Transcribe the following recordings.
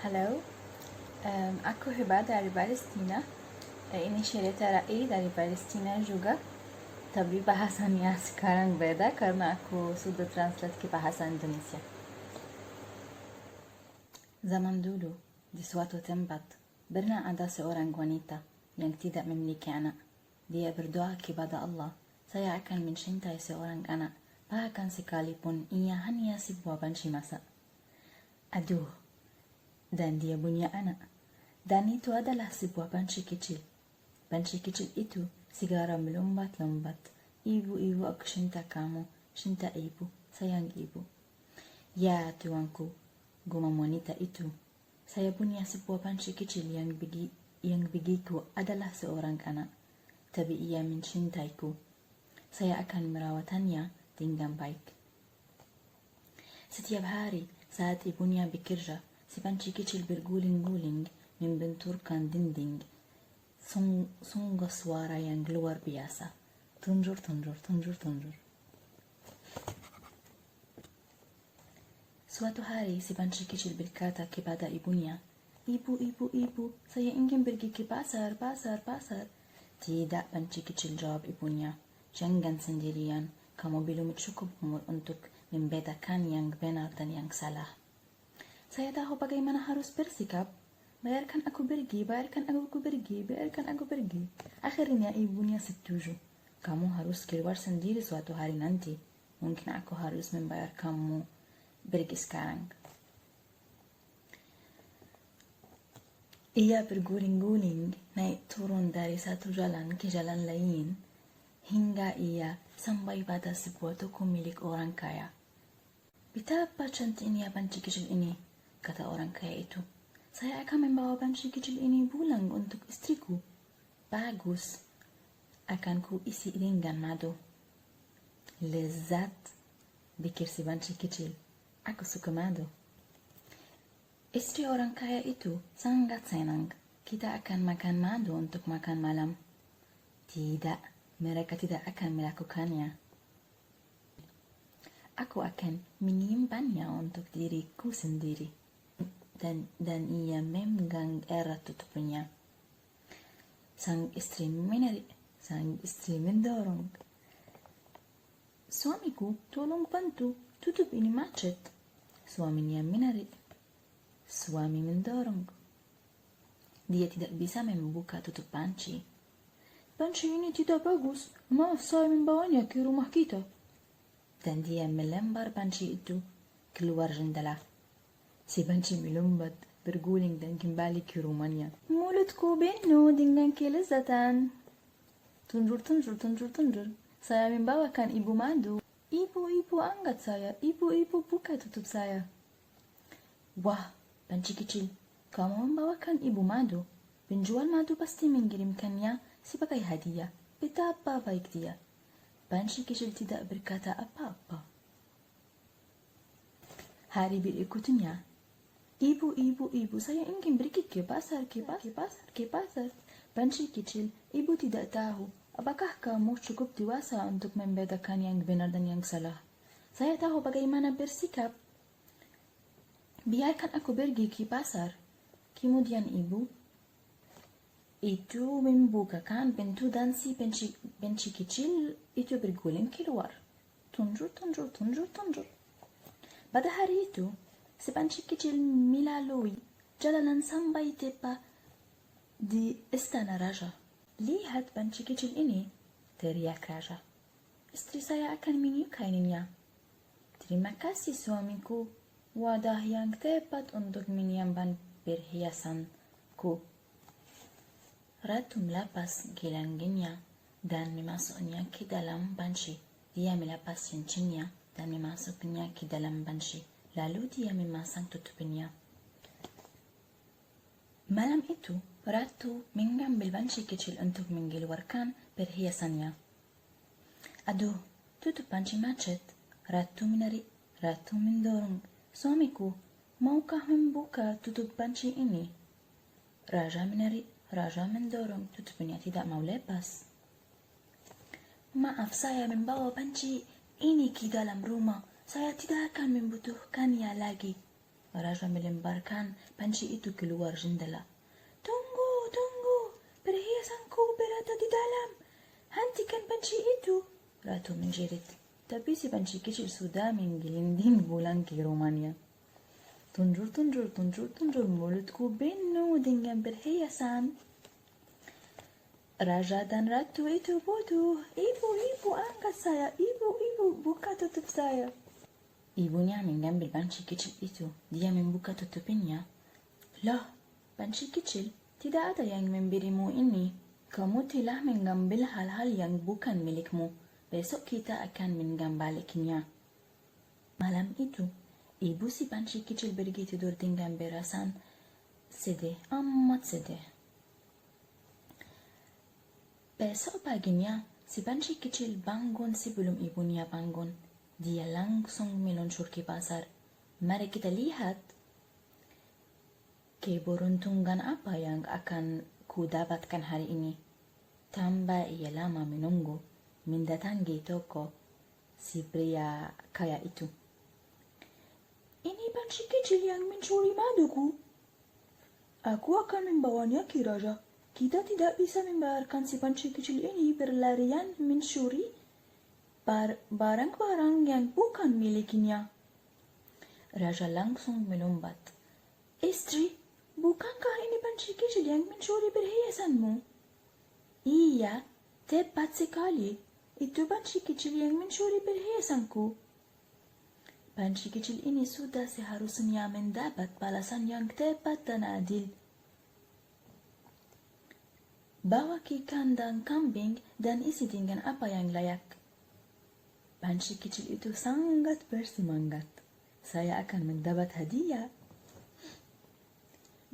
Halo, aku Hiba dari Palestina. Ini cerita Rai dari Palestina juga. Tapi bahasanya sekarang beda karena aku sudah translate ke bahasa Indonesia. Zaman dulu, di suatu tempat, pernah ada seorang wanita yang tidak memiliki anak. Dia berdoa kepada Allah, saya akan mencintai seorang anak, bahkan sekalipun ia hanya sebuah banci masa. Aduh, dan dia punya anak. Dan itu adalah sebuah banci kecil. Banci kecil itu segera melompat-lompat. Ibu, aku cinta kamu, cinta ibu, sayang ibu. Ya tuanku, gumam wanita itu. Saya punya sebuah banci kecil yang bagiku adalah seorang anak. Tapi ia mencintaiku. Saya akan merawatannya dengan baik. Setiap hari saat ibunya bekerja, si banci kecil berguling-guling membenturkan dinding. Sungguh suara yang luar biasa. Tunjur, tunjur, tunjur, tunjur. Suatu hari si banci kecil berkata kepada ibunya, Ibu, saya ingin pergi ke pasar, pasar, pasar. Tidak, banci kecil, jawab ibunya. Jangan sendirian, kamu belum cukup umur untuk membedakan yang benar dan yang salah. Saya tahu bagaimana harus bersikap. Biarkan aku pergi, biarkan aku pergi, biarkan aku pergi. Akhirnya ibunya setuju. Kamu harus keluar sendiri suatu hari nanti. Mungkin aku harus membayar kamu pergi sekarang. Ia berguling-guling, naik turun dari satu jalan ke jalan lain, hingga ia sampai pada sebuah toko milik orang kaya. Betapa cantiknya banci kecil ini, kata orang kaya itu. Saya akan membawa banci kecil ini pulang untuk istriku. Bagus, akan ku isi dengan madu. Lezat, pikir si banci kecil. Aku suka madu. Istri orang kaya itu sangat senang. Kita akan makan madu untuk makan malam. Tidak, mereka tidak akan melakukannya. Aku akan menyimpannya untuk diriku sendiri. Dan ia memegang erat tutupnya. Sang istri mendorong. Suamiku, tolong bantu, tutup ini macet. Suaminya menarik. Suami mendorong. Dia tidak bisa membuka tutup panci. Panci ini tidak bagus, maaf saya membawanya ke rumah kita. Dan dia melempar panci itu keluar jendela. Si banci melompat, berguling dan kembali ke rumahnya. Mulutku penuh dengan kelezatan. Tunjur, tunjur, tunjur, tunjur. Saya membawakan ibu madu. Ibu, angkat saya. Ibu, buka tutup saya. Wah, banci kecil, kamu membawakan ibu madu. Penjual madu pasti mengirimkannya sebagai hadiah. Betapa baik dia. Banci kecil tidak berkata apa-apa. Hari berikutnya, Ibu, saya ingin pergi ke pasar. Banci kecil, ibu tidak tahu. Apakah kamu cukup dewasa untuk membedakan yang benar dan yang salah? Saya tahu bagaimana bersikap. Biarkan aku pergi ke pasar. Kemudian ibu itu membukakan pintu dan si banci kecil itu berguling keluar. Tunjur, tunjur, tunjur, tunjur. Pada hari itu, si banci kecil melalui jalanan sampai tepat di istana raja. Lihat banci kecil ini, teriak raja. Istri saya akan menyukainya. Terima kasih suamiku. Wadah yang tepat untuk menyimpan perhiasanku. Ratu melepas gelangnya dan memasuknya ke dalam banci. Dia melepas cincinnya dan memasuknya ke dalam banci. Lalu dia memasang tutupnya. Malam itu, Ratu mengambil banci kecil untuk mengeluarkan perhiasannya. Aduh, tutup banci macet. Ratu menarik, Ratu mendorong. Suamiku, maukah membuka tutup banci ini? Raja menarik, Raja mendorong. Tutupnya tidak mau lepas. Maaf, saya membawa banci ini ke dalam rumah. Saya tidak akan membutuhkannya lagi. Raja melemparkan panci itu keluar jendela. Tunggu, tunggu, perhiasanku berada di dalam. Hentikan panci itu, Ratu menjerit. Tapi si panci kecil sudah menggelinding pulang ke rumahnya. Tunjur, tunjur, tunjur, tunjur, mulutku penuh dengan perhiasan. Raja dan ratu itu bodoh. Ibu, ibu, angkat saya. Ibu, ibu, buka tutup saya. Ibunya mengambil panci kecil itu. Dia membuka tutupnya. Loh, panci kecil, tidak ada yang memberimu ini. Kamu telah mengambil hal-hal yang bukan milikmu. Besok kita akan mengembalikannya. Malam itu, ibu si panci kecil pergi tidur dengan perasaan sedih, amat sedih. Besok paginya, si panci kecil bangun sebelum ibunya bangun. Dia langsung meluncur ke pasar. Mari kita lihat keberuntungan apa yang akan ku dapatkan hari ini. Tanpa ia lama menunggu, mendatangi toko si pria kaya itu. Ini panci kecil yang mencuri maduku. Aku akan membawanya ke raja. Kita tidak bisa membiarkan si panci kecil ini berlarian mencuri barang-barang yang bukan miliknya. Raja langsung melompat. Istri, bukankah ini panci kecil yang mencuri perhiasanmu? Iya, tepat sekali. Itu panci kecil yang mencuri perhiasanku. Panci kecil ini sudah seharusnya mendapat balasan yang tepat dan adil. Bawa ke kandang kambing dan isi dengan apa yang layak. Panci kecil itu sangat bersemangat. Saya akan mendapat hadiah.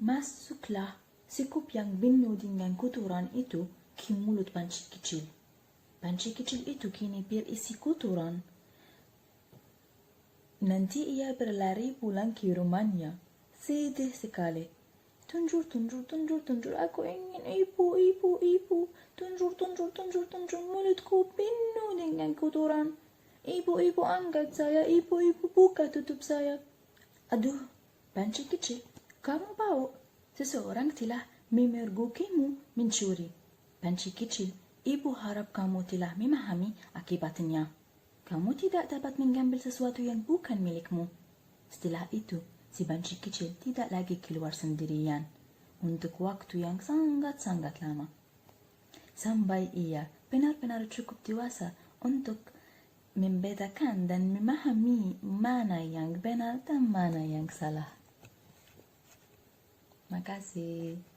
Masuklah sekup yang penuh dengan kotoran itu ke mulut panci kecil. Panci kecil itu kini berisi kotoran. Nanti ia berlari pulang ke rumahnya. Sedih sekali. Tunjur, tunjur, tunjur, tunjur, aku ingin ibu, ibu, ibu. Tunjur, tunjur, tunjur, tunjur, mulutku penuh dengan kotoran. Ibu, ibu, angkat saya, ibu, ibu, buka tutup saya. Aduh, panci kecil, kamu tahu, seseorang telah memergokimu mencuri. Panci kecil, ibu harap kamu telah memahami akibatnya. Kamu tidak dapat mengambil sesuatu yang bukan milikmu. Setelah itu, si panci kecil tidak lagi keluar sendirian untuk waktu yang sangat-sangat lama. Sampai ia benar-benar cukup dewasa untuk membedakan dan memahami mana yang benar dan mana yang salah. Makasih.